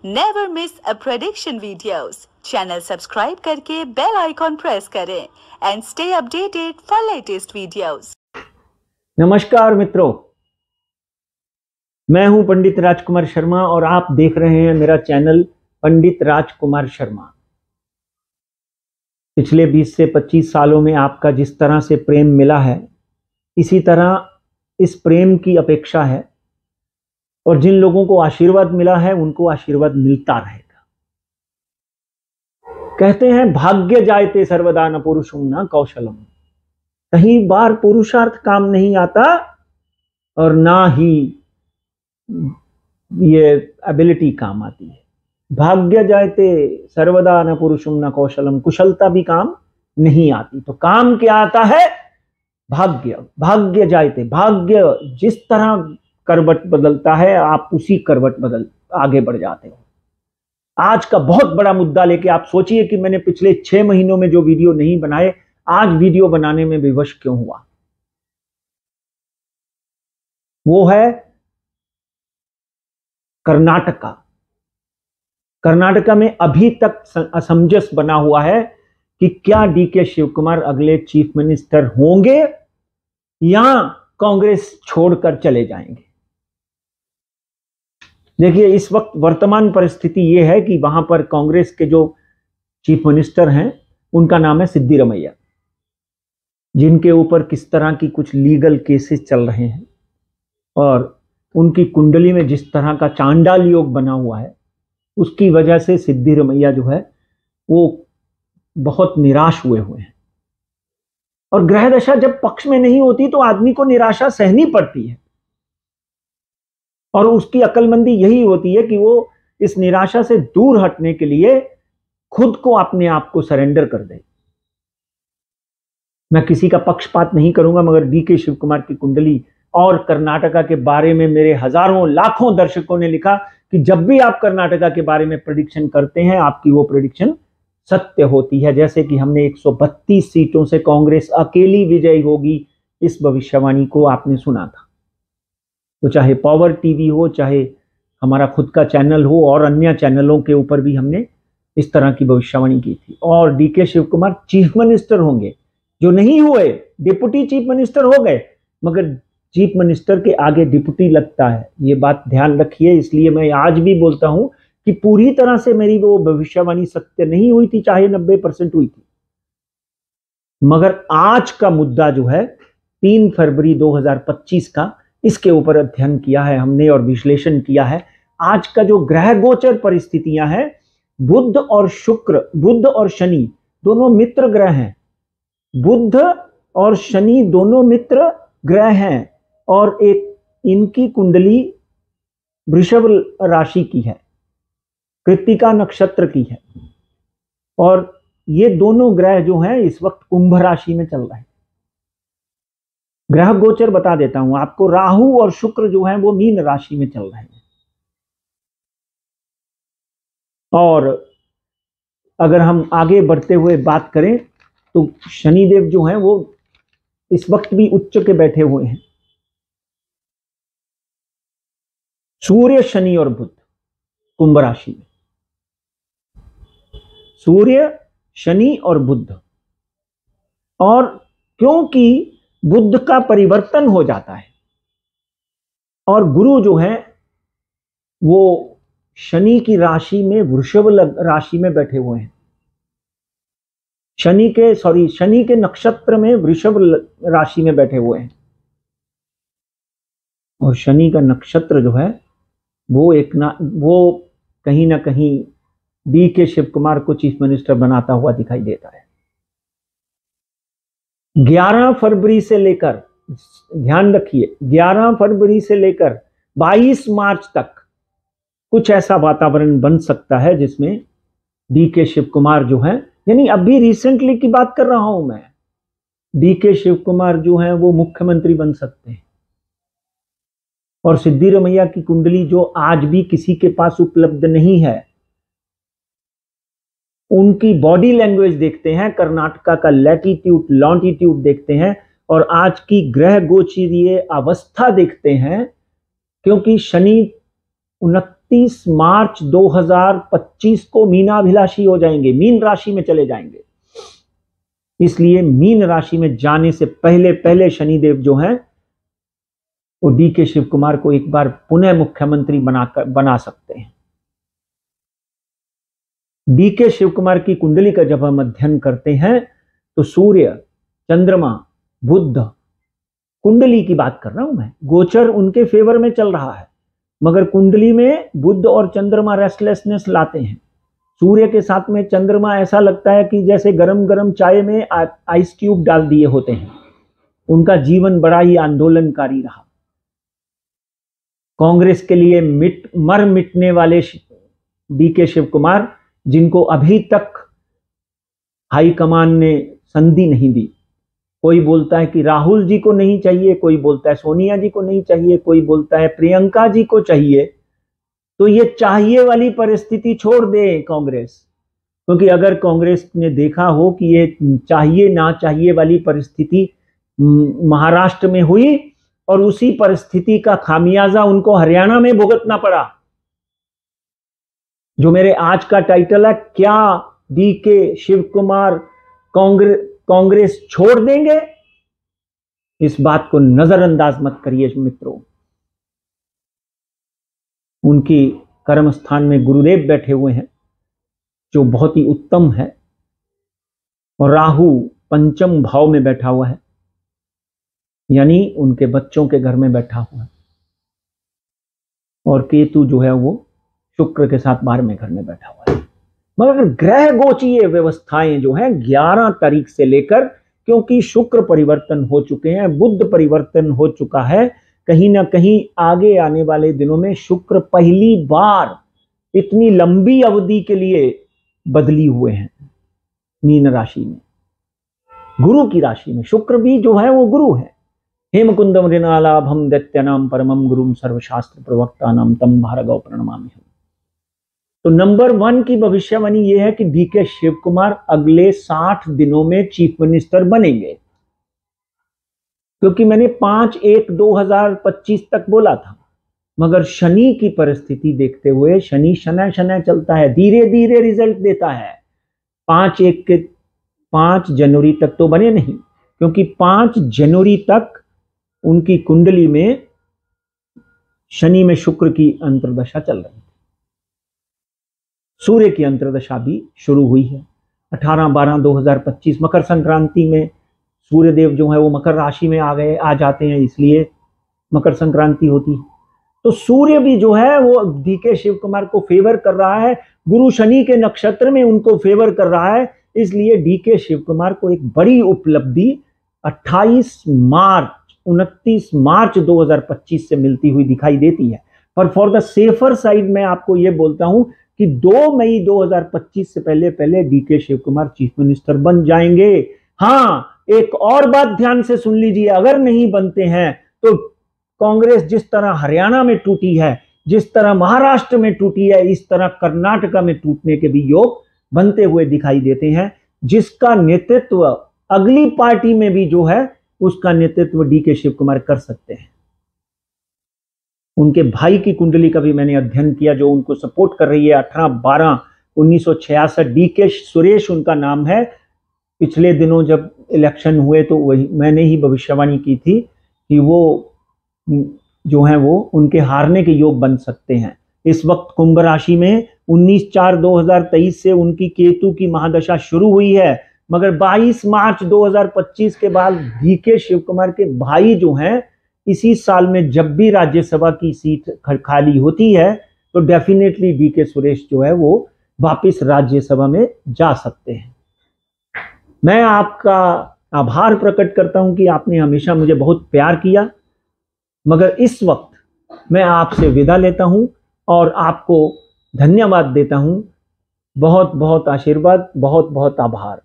Never miss अ prediction videos. Channel subscribe करके bell icon press करें and stay updated for latest videos. नमस्कार मित्रों, मैं हूं पंडित राजकुमार शर्मा और आप देख रहे हैं मेरा चैनल पंडित राजकुमार शर्मा। पिछले 20 से 25 सालों में आपका जिस तरह से प्रेम मिला है, इसी तरह इस प्रेम की अपेक्षा है और जिन लोगों को आशीर्वाद मिला है उनको आशीर्वाद मिलता रहेगा। कहते हैं भाग्य जायते सर्वदा न पुरुषम न कौशलम। कहीं बार पुरुषार्थ काम नहीं आता और ना ही ये एबिलिटी काम आती है। भाग्य जायते सर्वदा न पुरुषम न कौशलम, कुशलता भी काम नहीं आती। तो काम क्या आता है? भाग्य। भाग्य जायते, भाग्य जिस तरह करवट बदलता है आप उसी करवट बदल आगे बढ़ जाते हो। आज का बहुत बड़ा मुद्दा लेके आप सोचिए कि मैंने पिछले 6 महीनों में जो वीडियो नहीं बनाए, आज वीडियो बनाने में विवश क्यों हुआ। वो है कर्नाटका। कर्नाटका में अभी तक असमंजस बना हुआ है कि क्या डीके शिव कुमार अगले चीफ मिनिस्टर होंगे या कांग्रेस छोड़कर चले जाएंगे। देखिए, इस वक्त वर्तमान परिस्थिति यह है कि वहां पर कांग्रेस के जो चीफ मिनिस्टर हैं उनका नाम है सिद्धिरमैया, जिनके ऊपर किस तरह की कुछ लीगल केसेस चल रहे हैं और उनकी कुंडली में जिस तरह का चांडाल योग बना हुआ है, उसकी वजह से सिद्धिरमैया जो है वो बहुत निराश हुए हैं। और ग्रह दशा जब पक्ष में नहीं होती तो आदमी को निराशा सहनी पड़ती है और उसकी अक्लमंदी यही होती है कि वो इस निराशा से दूर हटने के लिए खुद को अपने आप को सरेंडर कर दे। मैं किसी का पक्षपात नहीं करूंगा, मगर डीके शिव कुमार की कुंडली और कर्नाटका के बारे में मेरे हजारों लाखों दर्शकों ने लिखा कि जब भी आप कर्नाटका के बारे में प्रेडिक्शन करते हैं आपकी वो प्रेडिक्शन सत्य होती है। जैसे कि हमने 132 सीटों से कांग्रेस अकेली विजयी होगी, इस भविष्यवाणी को आपने सुना था। तो चाहे पावर टीवी हो, चाहे हमारा खुद का चैनल हो और अन्य चैनलों के ऊपर भी हमने इस तरह की भविष्यवाणी की थी। और DK Shiv Kumar chief minister होंगे, जो नहीं हुए, डिप्टी चीफ मिनिस्टर हो गए, मगर चीफ मिनिस्टर के आगे डिप्टी लगता है, ये बात ध्यान रखिए। इसलिए मैं आज भी बोलता हूं कि पूरी तरह से मेरी वो भविष्यवाणी सत्य नहीं हुई थी, चाहे 90% हुई थी। मगर आज का मुद्दा जो है 3 फरवरी 2025 का, इसके ऊपर अध्ययन किया है हमने और विश्लेषण किया है। आज का जो ग्रह गोचर परिस्थितियां हैं, बुध और शुक्र, बुध और शनि दोनों मित्र ग्रह हैं। बुध और शनि दोनों मित्र ग्रह हैं और एक इनकी कुंडली वृषभ राशि की है, कृत्तिका नक्षत्र की है, और ये दोनों ग्रह जो हैं इस वक्त कुंभ राशि में चल रहे हैं। ग्रह गोचर बता देता हूं आपको। राहु और शुक्र जो हैं वो मीन राशि में चल रहे हैं। और अगर हम आगे बढ़ते हुए बात करें तो शनिदेव जो हैं वो इस वक्त भी उच्च के बैठे हुए हैं। सूर्य, शनि और बुध कुंभ राशि में, सूर्य, शनि और बुध। और क्योंकि बुध का परिवर्तन हो जाता है और गुरु जो है वो शनि की राशि में वृषभ राशि में बैठे हुए हैं। शनि के नक्षत्र में वृषभ राशि में बैठे हुए हैं। और शनि का नक्षत्र जो है वो कहीं ना कहीं डीके शिव कुमार को चीफ मिनिस्टर बनाता हुआ दिखाई देता है। 11 फरवरी से लेकर, ध्यान रखिए, 11 फरवरी से लेकर 22 मार्च तक कुछ ऐसा वातावरण बन सकता है जिसमें डीके शिव कुमार जो है, यानी अभी रिसेंटली की बात कर रहा हूं मैं, डीके शिव कुमार जो है वो मुख्यमंत्री बन सकते हैं। और सिद्धिरमैया की कुंडली जो आज भी किसी के पास उपलब्ध नहीं है, उनकी बॉडी लैंग्वेज देखते हैं, कर्नाटका का लैटिट्यूड लॉन्टिट्यूड देखते हैं और आज की ग्रह गोचरीय अवस्था देखते हैं, क्योंकि शनि 29 मार्च 2025 को मीनाभिलाषी हो जाएंगे, मीन राशि में चले जाएंगे। इसलिए मीन राशि में जाने से पहले पहले शनिदेव जो हैं वो डीके शिव कुमार को एक बार पुनः मुख्यमंत्री बना सकते हैं। डीके शिव कुमार की कुंडली का जब हम अध्ययन करते हैं तो सूर्य, चंद्रमा, बुध, कुंडली की बात कर रहा हूं मैं, गोचर उनके फेवर में चल रहा है, मगर कुंडली में बुध और चंद्रमा रेस्टलेसनेस लाते हैं। सूर्य के साथ में चंद्रमा ऐसा लगता है कि जैसे गरम गरम चाय में आइस क्यूब डाल दिए होते हैं। उनका जीवन बड़ा ही आंदोलनकारी रहा। कांग्रेस के लिए मर मिटने वाले डीके शिव कुमार, जिनको अभी तक हाईकमान ने संधि नहीं दी। कोई बोलता है कि राहुल जी को नहीं चाहिए, कोई बोलता है सोनिया जी को नहीं चाहिए, कोई बोलता है प्रियंका जी को चाहिए। तो ये चाहिए वाली परिस्थिति छोड़ दे कांग्रेस, क्योंकि अगर कांग्रेस ने देखा हो कि ये चाहिए ना चाहिए वाली परिस्थिति महाराष्ट्र में हुई और उसी परिस्थिति का खामियाजा उनको हरियाणा में भुगतना पड़ा। जो मेरे आज का टाइटल है, क्या डीके शिव कुमार कांग्रेस छोड़ देंगे, इस बात को नजरअंदाज मत करिए मित्रों। उनकी कर्म स्थान में गुरुदेव बैठे हुए हैं जो बहुत ही उत्तम है, और राहु पंचम भाव में बैठा हुआ है, यानी उनके बच्चों के घर में बैठा हुआ है, और केतु जो है वो शुक्र के साथ 12वें घर में बैठा हुआ है। मगर ग्रह गोचीय व्यवस्थाएं जो हैं 11 तारीख से लेकर, क्योंकि शुक्र परिवर्तन हो चुके हैं, बुध परिवर्तन हो चुका है, कहीं ना कहीं आगे आने वाले दिनों में शुक्र पहली बार इतनी लंबी अवधि के लिए बदली हुए हैं मीन राशि में, गुरु की राशि में। शुक्र भी जो है वो गुरु है। हेमकुंदम ऋणालाभम दैत्यनाम परमम गुरुम सर्वशास्त्र प्रवक्तानाम तम भार्गव प्रणमामि। तो नंबर 1 की भविष्यवाणी यह है कि डीके शिव कुमार अगले 60 दिनों में चीफ मिनिस्टर बनेंगे, क्योंकि मैंने 5/1/2025 तक बोला था। मगर शनि की परिस्थिति देखते हुए, शनि शनय शनय चलता है, धीरे धीरे रिजल्ट देता है। 5 जनवरी तक तो बने नहीं, क्योंकि 5 जनवरी तक उनकी कुंडली में शनि में शुक्र की अंतर्दशा चल रही है। सूर्य की अंतर्दशा भी शुरू हुई है 18/12/2025। मकर संक्रांति में सूर्यदेव जो है वो मकर राशि में आ जाते हैं, इसलिए मकर संक्रांति होती है। तो सूर्य भी जो है वो डीके शिव कुमार को फेवर कर रहा है, गुरु शनि के नक्षत्र में उनको फेवर कर रहा है। इसलिए डीके शिव कुमार को एक बड़ी उपलब्धि 29 मार्च 2025 से मिलती हुई दिखाई देती है। पर फॉर द सेफर साइड मैं आपको ये बोलता हूं कि 2 मई 2025 से पहले पहले DK Shiv Kumar chief minister बन जाएंगे। हाँ, एक और बात ध्यान से सुन लीजिए, अगर नहीं बनते हैं तो कांग्रेस जिस तरह हरियाणा में टूटी है, जिस तरह महाराष्ट्र में टूटी है, इस तरह कर्नाटका में टूटने के भी योग बनते हुए दिखाई देते हैं, जिसका नेतृत्व अगली पार्टी में भी जो है उसका नेतृत्व डीके शिव कुमार कर सकते हैं। उनके भाई की कुंडली का भी मैंने अध्ययन किया, जो उनको सपोर्ट कर रही है। 18/12/1966 डीके सुरेश उनका नाम है। पिछले दिनों जब इलेक्शन हुए तो वही मैंने ही भविष्यवाणी की थी कि वो जो है वो उनके हारने के योग बन सकते हैं। इस वक्त कुंभ राशि में 19/4/2023 से उनकी केतु की महादशा शुरू हुई है, मगर 22 मार्च 2025 के बाद डीके शिव कुमार के भाई जो हैं, इसी साल में जब भी राज्यसभा की सीट खाली होती है तो डेफिनेटली डीके सुरेश जो है वो वापस राज्यसभा में जा सकते हैं। मैं आपका आभार प्रकट करता हूं कि आपने हमेशा मुझे बहुत प्यार किया, मगर इस वक्त मैं आपसे विदा लेता हूं और आपको धन्यवाद देता हूं। बहुत बहुत आशीर्वाद, बहुत बहुत आभार।